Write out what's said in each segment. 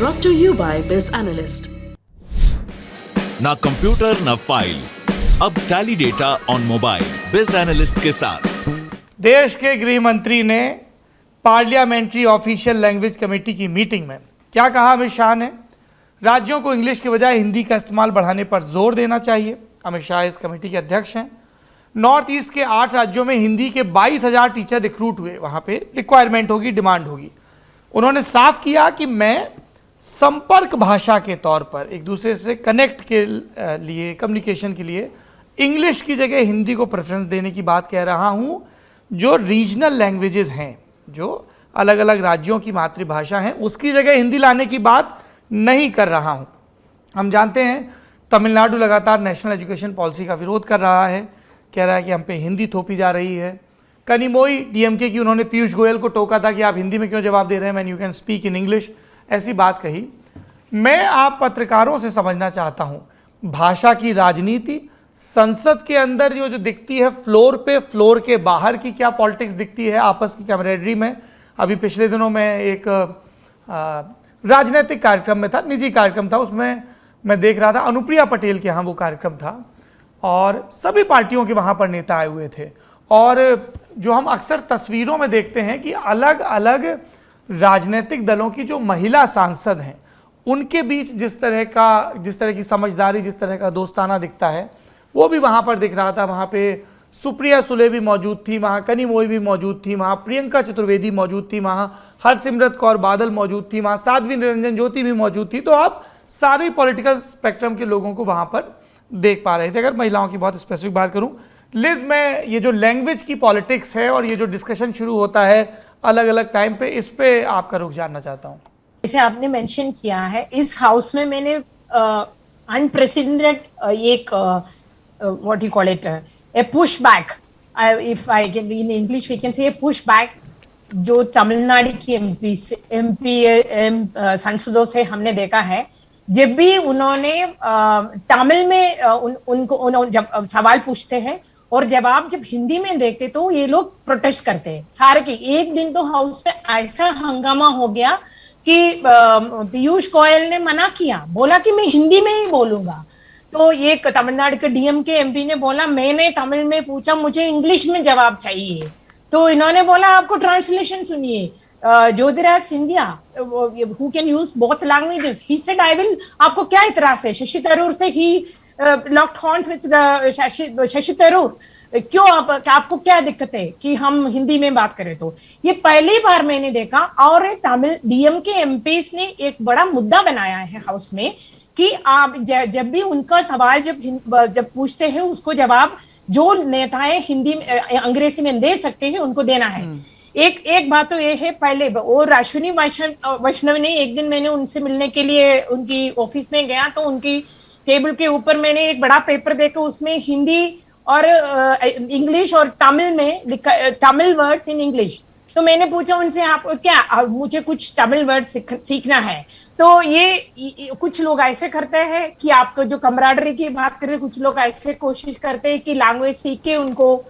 brought to you by Biz Analyst. ना computer ना file, अब टैली डेटा ऑन मोबाइल बिज एनालिस्ट के साथ। देश के गृह मंत्री ने पार्लियामेंट्री ऑफिशियल लैंग्वेज कमेटी की मीटिंग में क्या कहा? अमित शाह ने राज्यों को इंग्लिश के बजाय हिंदी का इस्तेमाल बढ़ाने पर जोर देना चाहिए। अमित शाह इस कमेटी के अध्यक्ष हैं। नॉर्थ ईस्ट के 8 राज्यों में हिंदी के 22,000 टीचर रिक्रूट हुए, वहाँ पे रिक्वायरमेंट होगी, डिमांड होगी। उन्होंने साफ किया कि मैं संपर्क भाषा के तौर पर एक दूसरे से कनेक्ट के लिए, कम्युनिकेशन के लिए इंग्लिश की जगह हिंदी को प्रेफरेंस देने की बात कह रहा हूँ। जो रीजनल लैंग्वेजेस हैं, जो अलग अलग राज्यों की मातृभाषा हैं, उसकी जगह हिंदी लाने की बात नहीं कर रहा हूँ। हम जानते हैं तमिलनाडु लगातार नेशनल एजुकेशन पॉलिसी का विरोध कर रहा है, कह रहा है कि हम पे हिंदी थोपी जा रही है। कनिमोई डीएमके की, उन्होंने पीयूष गोयल को टोका था कि आप हिंदी में क्यों जवाब दे रहे हैं, man you can speak in English, ऐसी बात कही। मैं आप पत्रकारों से समझना चाहता हूँ, भाषा की राजनीति संसद के अंदर जो दिखती है, फ्लोर पे, फ्लोर के बाहर की क्या पॉलिटिक्स दिखती है आपस की कैमरेडरी में। अभी पिछले दिनों में एक राजनीतिक कार्यक्रम में था, निजी कार्यक्रम था, उसमें मैं देख रहा था अनुप्रिया पटेल के यहाँ वो कार्यक्रम था और सभी पार्टियों के वहाँ पर नेता आए हुए थे। और जो हम अक्सर तस्वीरों में देखते हैं कि अलग अलग राजनीतिक दलों की जो महिला सांसद हैं, उनके बीच जिस तरह की समझदारी, जिस तरह का दोस्ताना दिखता है, वो भी वहाँ पर दिख रहा था। वहाँ पे सुप्रिया सुले भी मौजूद थी, वहाँ कनिमोई भी मौजूद थी, वहाँ प्रियंका चतुर्वेदी मौजूद थी, वहाँ हरसिमरत कौर बादल मौजूद थी, वहाँ साध्वी निरंजन ज्योति भी मौजूद थी। तो आप सारे पॉलिटिकल स्पेक्ट्रम के लोगों को वहाँ पर देख पा रहे थे। अगर महिलाओं की बहुत स्पेसिफिक बात करूँ, लिज, मैं ये जो लैंग्वेज की पॉलिटिक्स है और ये जो डिस्कशन शुरू होता है अलग अलग टाइम पे, इस पे आपका रुख जानना चाहता हूँ। जैसे आपने मेंशन किया है, इस हाउस में मैंने अनप्रेसिडेंटेड एक what you call it a push back, if I can in English we can say push back, जो तमिलनाडु की एमपी सांसदों से हमने देखा है। जब भी उन्होंने तमिल में उनको जब सवाल पूछते हैं और जवाब जब हिंदी में देखते तो ये लोग प्रोटेस्ट करते हैं सारे के। एक दिन तो हाउस में ऐसा हंगामा हो गया कि पीयूष गोयल ने मना किया, बोला कि मैं हिंदी में ही बोलूंगा। तो एक तमिलनाडु के डीएमके एमपी ने बोला, मैंने तमिल में पूछा, मुझे इंग्लिश में जवाब चाहिए। तो इन्होंने बोला आपको ट्रांसलेशन सुनिए। Jyotiraj Scindia, who can use both languages, he said I will, आपको क्या इतराज है? शशि थरूर से ही locked horns with Shashi Tharoor, क्यों आपको क्या दिक्कत है कि हम हिंदी में बात करें? तो ये पहली बार मैंने देखा। और तमिल डीएमके एमपीस ने एक बड़ा मुद्दा बनाया है हाउस में कि आप जब भी उनका सवाल जब पूछते हैं, उसको जवाब जो नेताएं हिंदी में अंग्रेजी में दे सकते हैं उनको देना है। एक बात तो ये है, पहले और अश्विनी वैष्णव ने, एक दिन मैंने उनसे मिलने के लिए उनकी ऑफिस में गया तो उनकी टेबल के ऊपर मैंने एक बड़ा पेपर देखा, उसमें हिंदी और इंग्लिश और तमिल में लिखा, तमिल वर्ड्स इन इंग्लिश। तो मैंने पूछा उनसे, आप क्या मुझे कुछ तमिल वर्ड सीखना है? तो ये कुछ लोग ऐसे करते हैं कि आपको जो कमराडरी की बात करें, कुछ लोग ऐसे कोशिश करते हैं कि लैंग्वेज सीख के उनको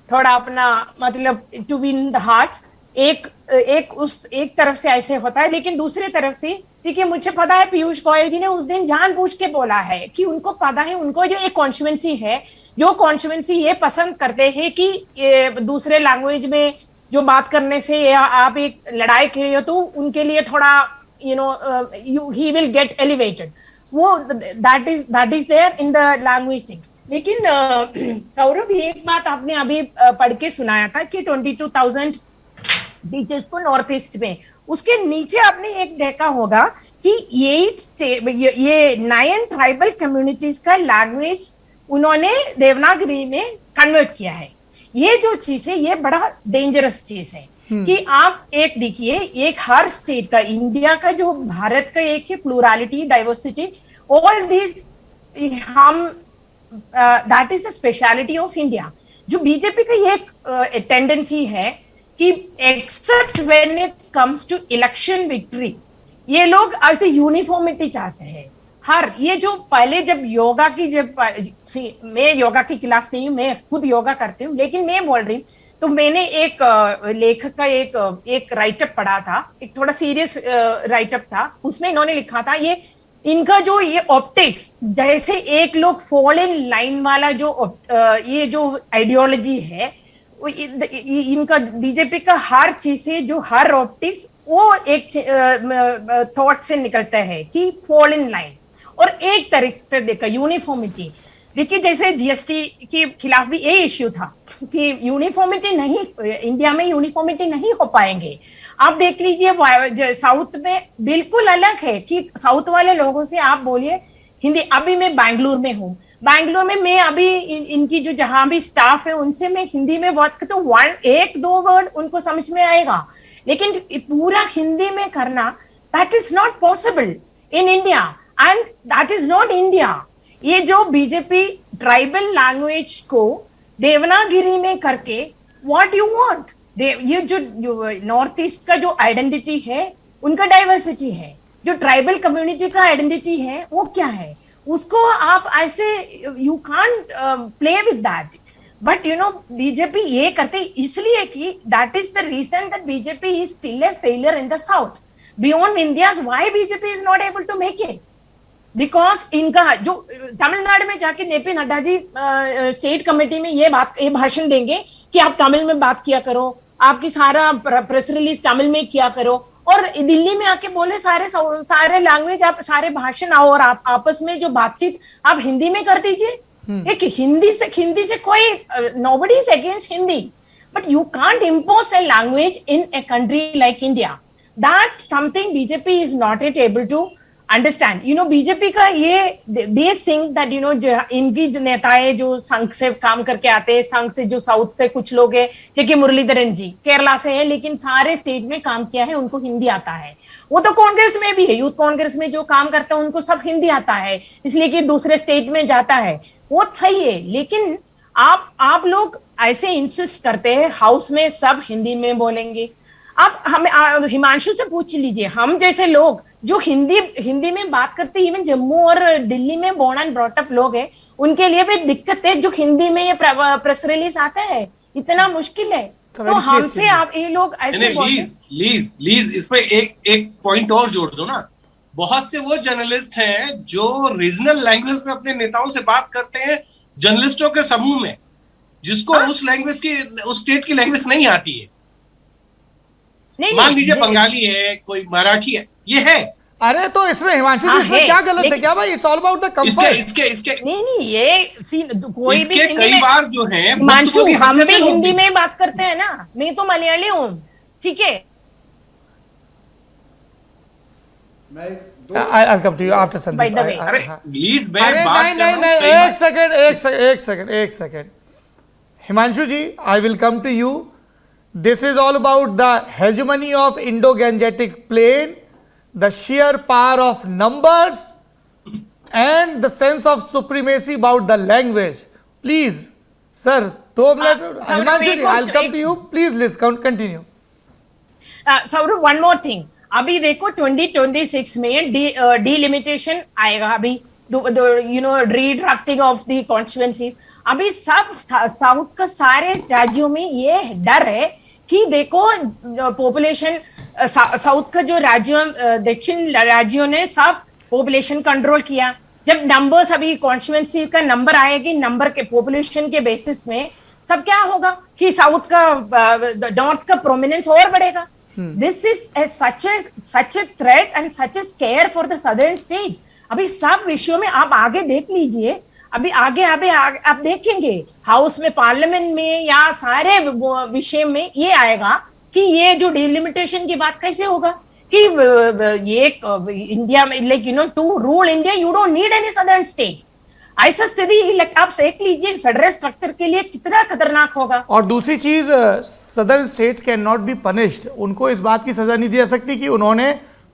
थोड़ा अपना मतलब टू विन द हार्ट्स। एक तरफ से ऐसे होता है, लेकिन दूसरी तरफ से देखिए, मुझे पता है पीयूष गोयल जी ने उस दिन जानबूझ के बोला है कि उनको पता है, उनको जो एक कॉन्स्टिट्यूएंसी है, जो कॉन्स्टिट्यूएंसी ये पसंद करते हैं कि दूसरे लैंग्वेज में जो बात करने से आप एक लड़ाई के लिए, तो उनके लिए थोड़ा ही विल गेट एलिवेटेड। वो that is there in the language thing. लेकिन सौरभ, एक बात आपने अभी पढ़ के सुनाया था कि 22,000 टीचर्स को नॉर्थ ईस्ट में, उसके नीचे आपने एक देखा होगा कि ये 9 ट्राइबल कम्युनिटीज का लैंग्वेज उन्होंने देवनागरी में कन्वर्ट किया है। ये जो चीज है, ये बड़ा डेंजरस चीज है कि आप एक देखिए, एक हर स्टेट का, इंडिया का जो भारत का एक है प्लूरालिटी, डाइवर्सिटी, ऑल दिस हम that is the speciality of India. जो बीजेपी का एक टेंडेंसी है कि except when it comes to election victory, ये लोग अर्थ यूनिफॉर्मिटी चाहते हैं। हर ये जो पहले जब योगा की, मैं योगा के खिलाफ नहीं हूँ, मैं खुद योगा करती हूँ, लेकिन मैं बोल रही हूँ तो मैंने एक लेखक का एक राइटअप पढ़ा था, एक थोड़ा सीरियस राइटअप था, उसमें इन्होंने लिखा था इनका जो ये ऑप्टिक्स, जैसे एक लोग फॉल इन लाइन वाला ये जो आइडियोलॉजी है, इनका बीजेपी का हर चीज से जो हर ऑप्टिक्स वो एक थॉट से निकलता है कि फॉल इन लाइन, और एक तरीके से देखा यूनिफॉर्मिटी। देखिए जैसे जीएसटी के खिलाफ भी ये इश्यू था कि यूनिफॉर्मिटी नहीं, इंडिया में यूनिफॉर्मिटी नहीं हो पाएंगे। आप देख लीजिए साउथ में बिल्कुल अलग है कि साउथ वाले लोगों से आप बोलिए हिंदी। अभी मैं बैंगलोर में हूँ, बैंगलोर में मैं अभी इनकी जो जहां भी स्टाफ है उनसे मैं हिंदी में बात करता हूँ, एक दो वर्ड उनको समझ में आएगा, लेकिन पूरा हिंदी में करना that is not possible in India, and that is not India. ये जो बीजेपी ट्राइबल लैंग्वेज को देवनागिरी में करके व्हाट यू वांट, ये जो नॉर्थ ईस्ट का जो आइडेंटिटी है उनका डाइवर्सिटी है, जो ट्राइबल कम्युनिटी का आइडेंटिटी है वो क्या है, उसको आप ऐसे you can't play with that. But you know BJP ये करते इसलिए कि that is the reason that BJP is still a failure in the south beyond India's. Why BJP is not able to make it? Because इनका जो तमिलनाडु में जाके JP Nadda ji state committee में ये भाषण देंगे कि आप तमिल में बात किया करो, आपकी सारा प्रेस रिलीज तमिल में किया करो, और दिल्ली में आके बोले सारे लैंग्वेज आप सारे भाषण आओ और आप आपस में जो बातचीत आप हिंदी में कर दीजिए। एक हिंदी से कोई nobody is against Hindi, but you can't impose a language in a country like India. That something BJP is not able to understand. You know BJP का ये they think that you know इनकी जो नेताएं जो संघ से काम करके आते हैं, संघ से जो साउथ से कुछ लोग हैं, जैसे मुरलीधरन जी केरला से है लेकिन सारे स्टेट में काम किया है, उनको हिंदी आता है। वो तो कांग्रेस में भी है, यूथ कांग्रेस में जो काम करता है उनको सब हिंदी आता है, इसलिए कि दूसरे स्टेट में जाता है, वो सही है। लेकिन आप लोग ऐसे इंसिस्ट करते हैं हाउस में सब हिंदी में बोलेंगे। आप हमें हिमांशु से पूछ लीजिए, हम जैसे लोग जो हिंदी में बात करते, इवन जम्मू और दिल्ली में बोर्न एंड ब्रॉट अप लोग हैं, उनके लिए भी दिक्कत है जो हिंदी में ये प्रेस रिलीज आता है, इतना मुश्किल है। तो हमसे आप ये लोग ऐसे लीज इस पे एक पॉइंट और जोड़ दो ना। बहुत से वो जर्नलिस्ट हैं जो रीजनल लैंग्वेज में अपने नेताओं से बात करते हैं, जर्नलिस्टों के समूह में, जिसको उस लैंग्वेज की उस स्टेट की लैंग्वेज नहीं आती है। मान लीजिए बंगाली है, कोई मराठी है, ये है। अरे तो इसमें हिमांशु जी इसमें क्या गलत है क्या भाई? It's all about the comfort. इसके नहीं ये कोई भी कई बार जो है हिमांशु हम भी हिंदी में बात करते हैं ना, मैं तो मलयाली हूँ, ठीक है। I'll come to you after Sandeep. By the way, अरे प्लीज मैं बात कर रहा हूँ। एक second Himanshu ji, I will come to you. This is all about the hegemony of Indo-Gangetic Plain, the sheer power of numbers, and the sense of supremacy about the language. Please, sir, 2 minutes. Himanshu ji, I'll come to you. Please, continue. Saurav, one more thing. अभी देखो 2026 में delimitation आएगा, अभी you know redrafting of the constituencies. अभी सब south का सारे राज्यों में ये डर है कि देखो पॉपुलेशन साउथ का जो राज्यों दक्षिण राज्यों ने सब पॉपुलेशन कंट्रोल किया। जब नंबर्स अभी कॉन्स्टिट्यूएंसी का नंबर आएगी, नंबर के पॉपुलेशन के बेसिस में सब क्या होगा कि साउथ का नॉर्थ का प्रोमिनेंस और बढ़ेगा। This is such a threat and such A square for the southern state. अभी सब विषयों में आप आगे देख लीजिए, अभी आगे आप देखेंगे हाउस में, पार्लियामेंट में या सारे विषय में ये आएगा कि ये जो डिलिमिटेशन की बात कैसे होगा कि ये इंडिया में like you know to rule India you don't need any southern state. ऐसा स्थिति आप देख लीजिए फेडरल स्ट्रक्चर के लिए कितना खतरनाक होगा। और दूसरी चीज, southern states can not be punished. उनको इस बात की सजा नहीं दी जा सकती कि उन्होंने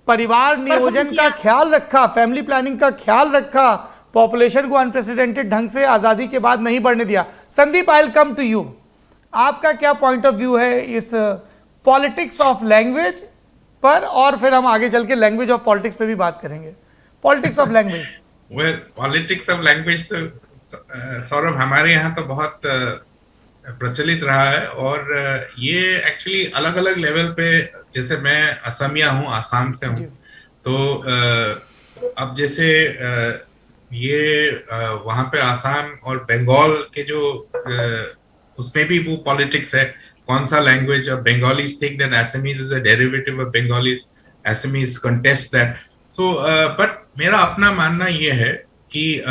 परिवार नियोजन का ख्याल रखा, फैमिली प्लानिंग का ख्याल रखा, पॉपुलेशन को अनप्रेसिडेंटेड ढंग से आजादी के बाद नहीं बढ़ने दिया। Sandeep, I will come to you. आपका क्या पॉइंट ऑफ व्यू है इस पॉलिटिक्स ऑफ लैंग्वेज पर, और फिर हम आगे चल के लैंग्वेज ऑफ पॉलिटिक्स पे भी बात करेंगे। Politics of language, politics of language तो सौरभ हमारे यहाँ तो बहुत प्रचलित रहा है। और ये एक्चुअली अलग अलग लेवल पे, जैसे मैं असमिया हूँ, आसाम से हूँ, तो अब जैसे ये वहाँ पे आसाम और बंगाल के जो उसमें भी वो पॉलिटिक्स है, कौन सा language, Bengalis think that Assamese is a derivative of Bengalis, Assamese contest that. So but मेरा अपना मानना ये है कि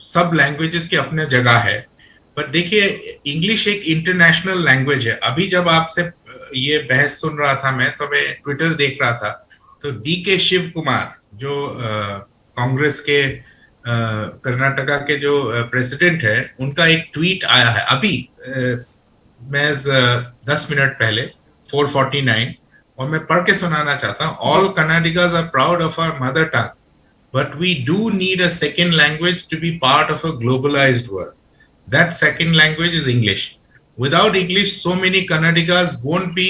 सब लैंग्वेजेस की अपने जगह है। पर देखिए, इंग्लिश एक इंटरनेशनल लैंग्वेज है। अभी जब आपसे ये बहस सुन रहा था मैं, तो मैं ट्विटर देख रहा था, तो DK शिव कुमार जो कांग्रेस के कर्नाटका के जो प्रेसिडेंट है, उनका एक ट्वीट आया है अभी मैं 10 मिनट पहले 4:49, और मैं पढ़ के सुनाना चाहता हूँ। All Kannadigas are proud of our mother tongue, but we do need a second language to be part of a globalized world. That second language is English. Without English, so many Kannadigas won't be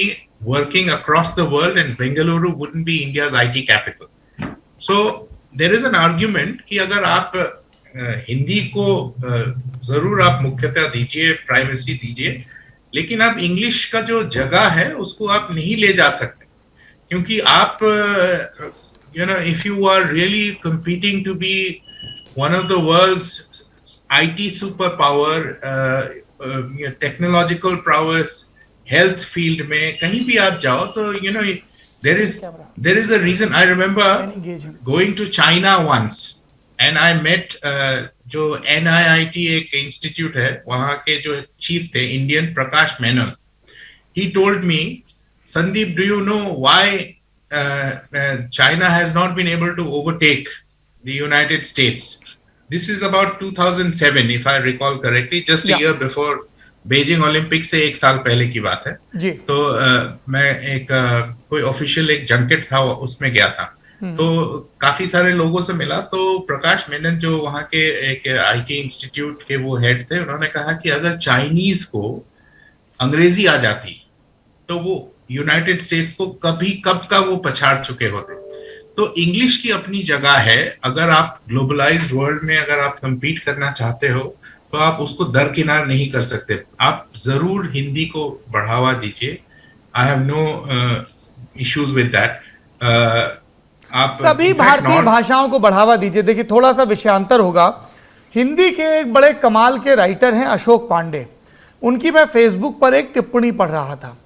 working across the world, and Bengaluru wouldn't be India's IT capital. So there is an argument कि अगर आप हिंदी को जरूर आप मुख्यतः दीजिए, primacy दीजिए, लेकिन आप इंग्लिश का जो जगह है उसको आप नहीं ले जा सकते, क्योंकि आप if you are really competing to be one of the world's IT superpower, technological prowess, health field में कहीं भी आप जाओ, तो there is a reason. I remember going to China once and I met जो NIIT एक institute है, वहाँ के जो chief थे Indian, Prakash Menon. He told me, Sandeep, do you know why China has not been able to overtake the United States? This is about 2007, if I recall correctly, just a year before Beijing Olympics से एक साल पहले की बात है जी। तो मैं एक कोई ऑफिशियल एक जंकेट था, उसमें गया था, तो काफी सारे लोगों से मिला। तो प्रकाश मेनन जो वहाँ के एक IT इंस्टीट्यूट के वो हेड थे, उन्होंने कहा कि अगर चाइनीज को अंग्रेजी आ जाती तो वो यूनाइटेड स्टेट्स को कब का वो पछाड़ चुके होते। तो इंग्लिश की अपनी जगह है। अगर आप ग्लोबलाइज्ड वर्ल्ड में अगर आप compete करना चाहते हो, तो आप उसको दरकिनार नहीं कर सकते। आप जरूर हिंदी को बढ़ावा दीजिए। I have no issues with that. आप सभी भारतीय भाषाओं को बढ़ावा दीजिए। देखिए, थोड़ा सा विषयांतर होगा। हिंदी के एक बड़े कमाल के राइटर हैं अशोक पांडे, उनकी मैं फेसबुक पर एक टिप्पणी पढ़ रहा था।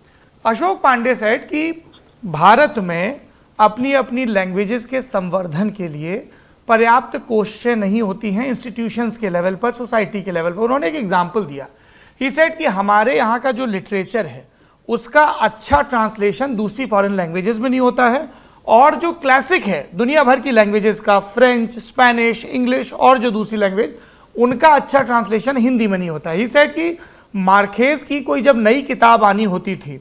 अशोक पांडे सेड कि भारत में अपनी अपनी लैंग्वेजेस के संवर्धन के लिए पर्याप्त कोशिशें नहीं होती हैं इंस्टीट्यूशंस के लेवल पर, सोसाइटी के लेवल पर। उन्होंने एक एग्जांपल दिया। ही सेड कि हमारे यहाँ का जो लिटरेचर है उसका अच्छा ट्रांसलेशन दूसरी फॉरेन लैंग्वेजेस में नहीं होता है, और जो क्लासिक है दुनिया भर की लैंग्वेजेस का, फ्रेंच, स्पेनिश, इंग्लिश और जो दूसरी लैंग्वेज, उनका अच्छा ट्रांसलेशन हिंदी में नहीं होता है। ही सेड कि मार्केस की कोई जब नई किताब आनी होती थी,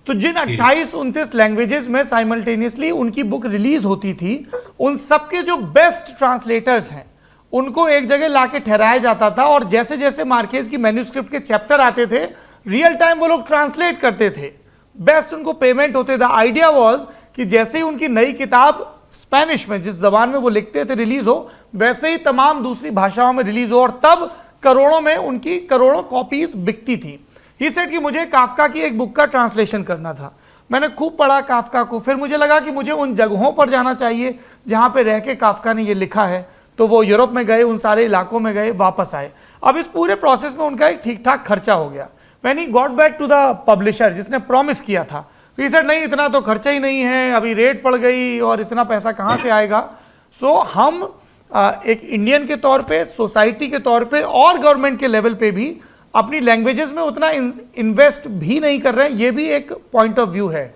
तो जिन 28-29 लैंग्वेजेस में साइमल्टेनियसली उनकी बुक रिलीज होती थी, उन सबके जो बेस्ट ट्रांसलेटर्स हैं उनको एक जगह लाके ठहराया जाता था, और जैसे जैसे मार्केस की मैन्यूस्क्रिप्ट के चैप्टर आते थे, रियल टाइम वो लोग ट्रांसलेट करते थे, बेस्ट उनको पेमेंट होते थे। आइडिया वाज कि जैसे ही उनकी नई किताब स्पेनिश में, जिस जबान में वो लिखते थे, रिलीज हो, वैसे ही तमाम दूसरी भाषाओं में रिलीज हो, और तब करोड़ों में उनकी करोड़ों कॉपीज बिकती थी। ही सेड कि मुझे काफका की एक बुक का ट्रांसलेशन करना था। मैंने खूब पढ़ा काफका को, फिर मुझे लगा कि मुझे उन जगहों पर जाना चाहिए जहां पे रह के काफका ने ये लिखा है। तो वो यूरोप में गए, उन सारे इलाकों में गए, वापस आए। अब इस पूरे प्रोसेस में उनका एक ठीक ठाक खर्चा हो गया। When he got back to the publisher जिसने प्रॉमिस किया था, तो ही सेड नहीं, इतना तो खर्चा ही नहीं है, अभी रेट पड़ गई और इतना पैसा कहाँ से आएगा। सो हम एक इंडियन के तौर पे, सोसाइटी के तौर पे और गवर्नमेंट के लेवल पे भी अपनी लैंग्वेजेस में उतना इन्वेस्ट भी नहीं कर रहे हैं। ये भी एक पॉइंट ऑफ व्यू है।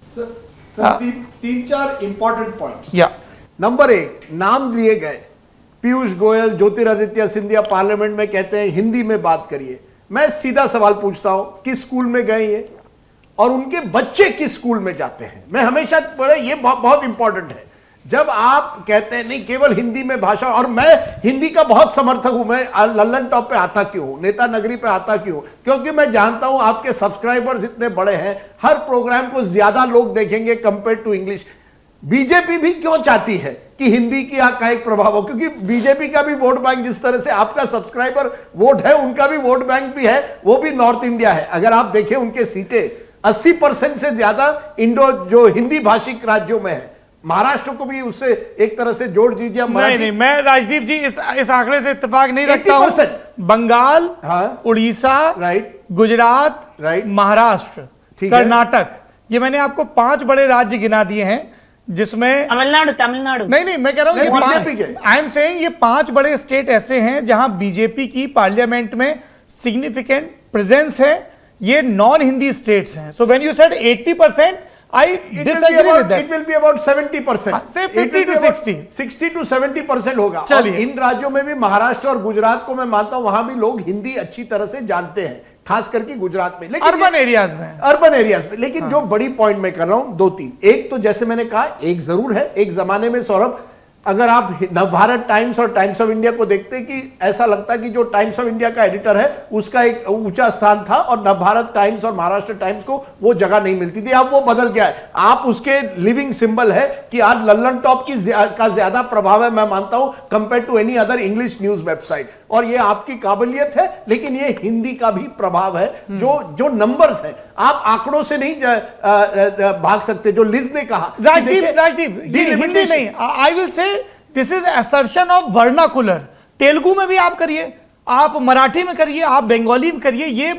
सर, तीन चार इंपॉर्टेंट पॉइंट्स। नंबर 1, नाम लिए गए, पीयूष गोयल, ज्योतिरादित्य सिंधिया पार्लियामेंट में कहते हैं हिंदी में बात करिए। मैं सीधा सवाल पूछता हूं, किस स्कूल में गए ये, और उनके बच्चे किस स्कूल में जाते हैं? मैं हमेशा बोले ये बहुत इंपॉर्टेंट है। जब आप कहते हैं नहीं केवल हिंदी में भाषा, और मैं हिंदी का बहुत समर्थक हूं, मैं लल्लन टॉप पे आता क्यों हूं, नेता नगरी पे आता क्यों, क्योंकि मैं जानता हूं आपके सब्सक्राइबर्स इतने बड़े हैं, हर प्रोग्राम को ज्यादा लोग देखेंगे कंपेयर टू इंग्लिश। बीजेपी भी क्यों चाहती है कि हिंदी की का एक प्रभाव हो, क्योंकि बीजेपी का भी वोट बैंक जिस तरह से आपका सब्सक्राइबर वोट है, उनका भी वोट बैंक भी है, वो भी नॉर्थ इंडिया है। अगर आप देखें उनके सीटें 80% से ज्यादा इंडो जो हिंदी भाषिक राज्यों में है। महाराष्ट्र को भी उससे एक तरह से जोड़ दीजिए। नहीं, मैं राजदीप जी इस आंकड़े से इत्तेफाक नहीं रखता हूं। बंगाल, हाँ, उड़ीसा, राइट, गुजरात, राइट, महाराष्ट्र, कर्नाटक, ये मैंने आपको 5 बड़े राज्य गिना दिए हैं जिसमें तमिलनाडु नहीं, मैं कह रहा हूं आई एम सेइंग ये 5 बड़े स्टेट ऐसे हैं जहां बीजेपी की पार्लियामेंट में सिग्निफिकेंट प्रेजेंस है। ये नॉन हिंदी स्टेट्स हैं। So when you said 80%, I disagree with that. It will be about 70%. Say 50 to 60. 60 to 70% होगा। और इन राज्यों में भी महाराष्ट्र और गुजरात को मैं मानता हूं वहां भी लोग हिंदी अच्छी तरह से जानते हैं, खास करके गुजरात में, लेकिन अर्बन एरियाज में। लेकिन जो बड़ी पॉइंट मैं कर रहा हूं 2-3, एक तो जैसे मैंने कहा, एक जरूर है, एक जमाने में सौरभ अगर आप नवभारत टाइम्स और टाइम्स ऑफ इंडिया को देखते कि ऐसा लगता कि जो टाइम्स ऑफ इंडिया का एडिटर है उसका एक ऊंचा स्थान था और नवभारत टाइम्स और महाराष्ट्र टाइम्स को वो जगह नहीं मिलती थी। अब वो बदल गया है। आप उसके लिविंग सिंबल है कि आज लल्लन टॉप का ज्यादा प्रभाव है, मैं मानता हूं, compare to any other English news website. और ये आपकी काबिलियत है, लेकिन ये हिंदी का भी प्रभाव है। जो नंबर्स है, आप आंकड़ों से नहीं भाग सकते। जो लिज ने कहा, राजदीप हिंदी नहीं, I will say this is assertion of vernacular. Telugu में भी आप करिए, आप मराठी में करिए, आप बंगाली में करिए। ये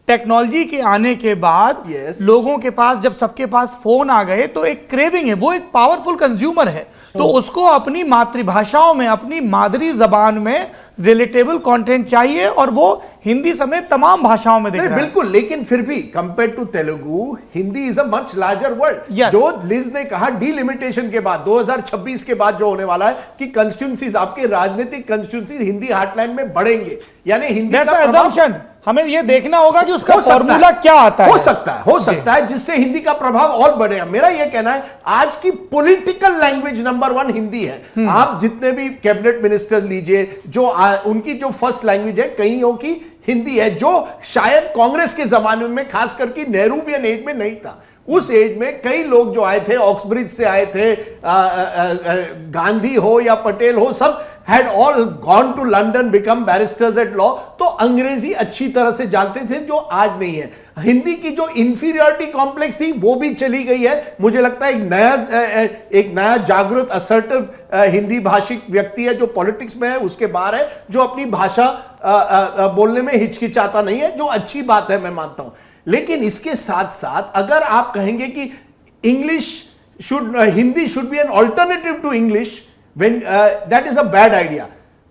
टेक्नोलॉजी के आने के बाद लोगों के पास, जब सबके पास फोन आ गए, तो एक क्रेविंग है, वो एक पावरफुल कंज्यूमर है, तो उसको अपनी मातृभाषाओं में, अपनी मादरी जबान में रिलेटेबल कंटेंट चाहिए, और वो हिंदी समेत तमाम भाषाओं में दिख रहा है। बिल्कुल, लेकिन फिर भी compare to Telugu, Hindi is a much larger word. जो लिज ने कहा डिलिमिटेशन के बाद 2026 के बाद जो होने वाला है कि कंस्टिट्यूंसीज, आपके राजनीतिक कंस्टिट्यूंसीज हिंदी हार्टलैंड में बढ़ेंगे, यानी हिंदी का असम्पशन हमें यह देखना होगा कि उसका फॉर्मूला क्या आता है। हो सकता है जिससे हिंदी का प्रभाव और बढ़ेगा। मेरा यह कहना है आज की पॉलिटिकल लैंग्वेज नंबर 1 हिंदी है। आप जितने भी कैबिनेट मिनिस्टर लीजिए, जो उनकी जो फर्स्ट लैंग्वेज है, कईयों की हिंदी है, जो शायद कांग्रेस के जमाने में, खास करके नेहरूवियन एज में नहीं था। उस एज में कई लोग जो आए थे, ऑक्सब्रिज से आए थे, गांधी हो या पटेल हो, सब had all gone to London, become barristers at law, तो अंग्रेजी अच्छी तरह से जानते थे, जो आज नहीं है। हिंदी की जो इंफीरियरिटी कॉम्प्लेक्स थी वो भी चली गई है। मुझे लगता है एक नया जागृत असर्टिव हिंदी भाषिक व्यक्ति है जो पॉलिटिक्स में है, उसके बाहर है, जो अपनी भाषा बोलने में हिचकिचाता नहीं है, जो अच्छी बात है, मैं मानता हूं। लेकिन इसके साथ साथ अगर आप कहेंगे कि Hindi should be an alternative to English, when that is a bad idea।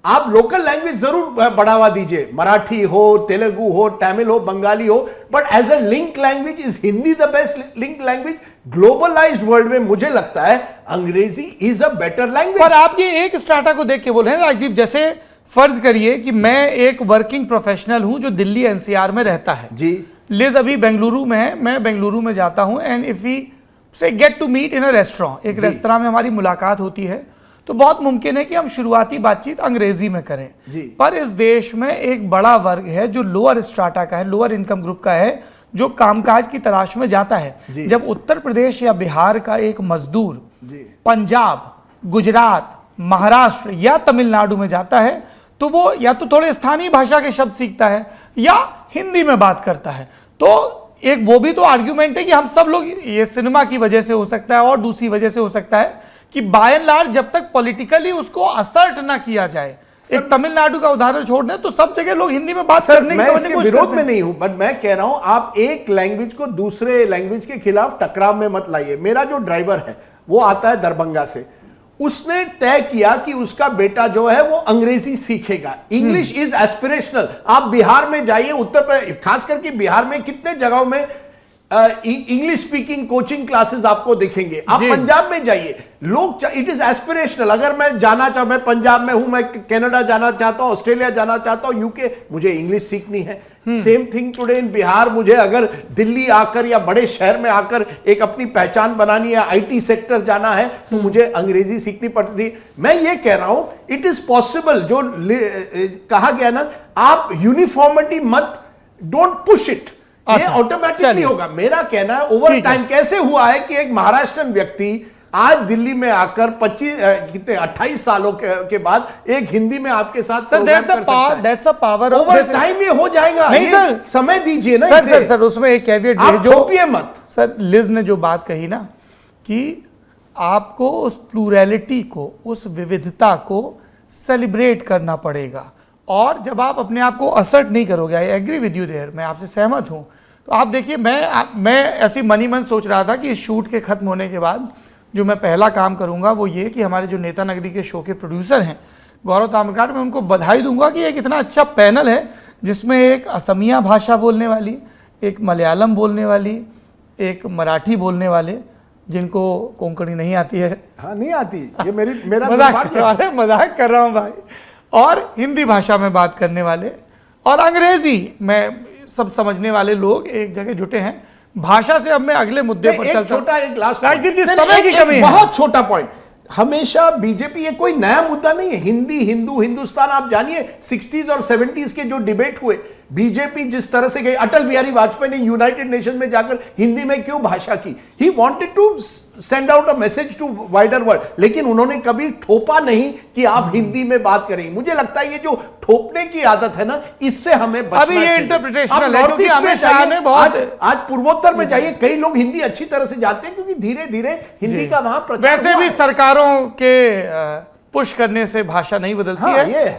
आप लोकल लैंग्वेज जरूर बढ़ावा दीजिए, मराठी हो, तेलुगु हो, तमिल हो, बंगाली हो, but as a link language is Hindi the best link language. Globalised world में मुझे लगता है अंग्रेजी इज अ बेटर लैंग्वेज। पर आप ये एक स्टार्टा को देख के बोल रहे हैं राजदीप, जैसे फर्ज करिए कि मैं एक वर्किंग प्रोफेशनल हूं जो दिल्ली एनसीआर में रहता है जी। लिज अभी बेंगलुरु में है, मैं बेंगलुरु में जाता हूं, and if we say get to meet in a restaurant, एक रेस्तरां में हमारी मुलाकात होती है, तो बहुत मुमकिन है कि हम शुरुआती बातचीत अंग्रेजी में करें जी। पर इस देश में एक बड़ा वर्ग है जो लोअर स्ट्राटा का है, लोअर इनकम ग्रुप का है, जो कामकाज की तलाश में जाता है। जब उत्तर प्रदेश या बिहार का एक मजदूर पंजाब, गुजरात, महाराष्ट्र या तमिलनाडु में जाता है, तो वो या तो थोड़े स्थानीय भाषा के शब्द सीखता है या हिंदी में बात करता है। तो एक वो भी तो आर्ग्यूमेंट है कि हम सब लोग, ये सिनेमा की वजह से हो सकता है और दूसरी वजह से हो सकता है कि बाय एंड लार्ज जब तक पॉलिटिकली उसको असर्ट ना किया जाए, एक तमिलनाडु का उदाहरण छोड़ दें तो सब जगह लोग हिंदी में बात करने मैं इसके विरोध में नहीं हूं, बट मैं कह रहा हूं आप एक लैंग्वेज को दूसरे लैंग्वेज के खिलाफ टकराव में मत लाइए। मेरा जो ड्राइवर है वो आता है दरभंगा से, उसने तय किया कि उसका बेटा जो है वो अंग्रेजी सीखेगा। English is aspirational. आप बिहार में जाइए, उत्तर प्रदेश, खास करके बिहार में कितने जगहों में इंग्लिश स्पीकिंग कोचिंग क्लासेस आपको दिखेंगे। आप पंजाब में जाइए, लोग, इट इज एस्पिरेशनल। अगर मैं जाना चाहूं, मैं पंजाब में हूं, मैं कनाडा जाना चाहता हूं, ऑस्ट्रेलिया जाना चाहता हूं, यूके, मुझे इंग्लिश सीखनी है। Same thing today in Bihar. मुझे अगर दिल्ली आकर या बड़े शहर में आकर एक अपनी पहचान बनानी है, आईटी सेक्टर जाना है, तो मुझे अंग्रेजी सीखनी पड़ती। मैं ये कह रहा हूं इट इज पॉसिबल। जो कहा गया ना, आप यूनिफॉर्मिटी मत, डोंट पुश इट, ये ऑटोमेटिकली होगा। मेरा कहना है ओवर टाइम कैसे हुआ है कि एक महाराष्ट्रन व्यक्ति आज दिल्ली में आकर 28 सालों के बाद एक हिंदी में आपके साथ प्रोग्राम कर सकता है। That's a power of over time ये हो जाएगा। नहीं सर, समय दीजिए ना सर। सर उसमें एक कैविएट आप थोपिए मत। सर लिज ने जो बात कही ना कि आपको उस प्लूरैलिटी को, उस विविधता को सेलिब्रेट करना पड़ेगा, और जब आप अपने आप को असर्ट नहीं करोगे, I agree with you there, मैं आपसे सहमत हूं। तो आप देखिए, मैं ऐसी मनी मन सोच रहा था कि इस शूट के खत्म होने के बाद जो मैं पहला काम करूंगा वो ये कि हमारे जो नेता नगरी के शो के प्रोड्यूसर हैं गौरव ताम्रकाट, मैं उनको बधाई दूंगा कि एक इतना अच्छा पैनल है जिसमें एक असमिया भाषा बोलने वाली, एक मलयालम बोलने वाली, एक मराठी बोलने वाले जिनको कोंकणी नहीं आती है। हाँ, नहीं आती, ये मेरा मजाक कर रहा हूँ भाई, और हिंदी भाषा में बात करने वाले और अंग्रेजी में सब समझने वाले लोग एक जगह जुटे हैं। भाषा से अब मैं अगले मुद्दे पर चलता हूं। छोटा एक लास्ट राजदीप जी, समय की कमी है। बहुत छोटा पॉइंट। हमेशा बीजेपी, ये कोई नया मुद्दा नहीं है। हिंदी, हिंदू, हिंदुस्तान, आप जानिए 60s और 70s के जो डिबेट हुए, बीजेपी जिस तरह से गई, अटल बिहारी वाजपेयी ने यूनाइटेड नेशन में जाकर हिंदी में क्यों भाषा की, he wanted to send out a message to wider world, लेकिन उन्होंने कभी ठोपा नहीं कि आप हिंदी में बात करेंगे। मुझे लगता है ये जो ठोपने की आदत है ना, इससे हमें बचना अभी ये चाहिए। इंटरप्रिटेशनल है, क्योंकि अमित शाह ने बहुत आज पूर्वोत्तर में जाइए, कई लोग हिंदी अच्छी तरह से जानते हैं क्योंकि धीरे धीरे हिंदी का वहां प्रचार वैसे हुआ भी है। सरकारों के पुश करने से भाषा नहीं बदलती हाँ, है। ये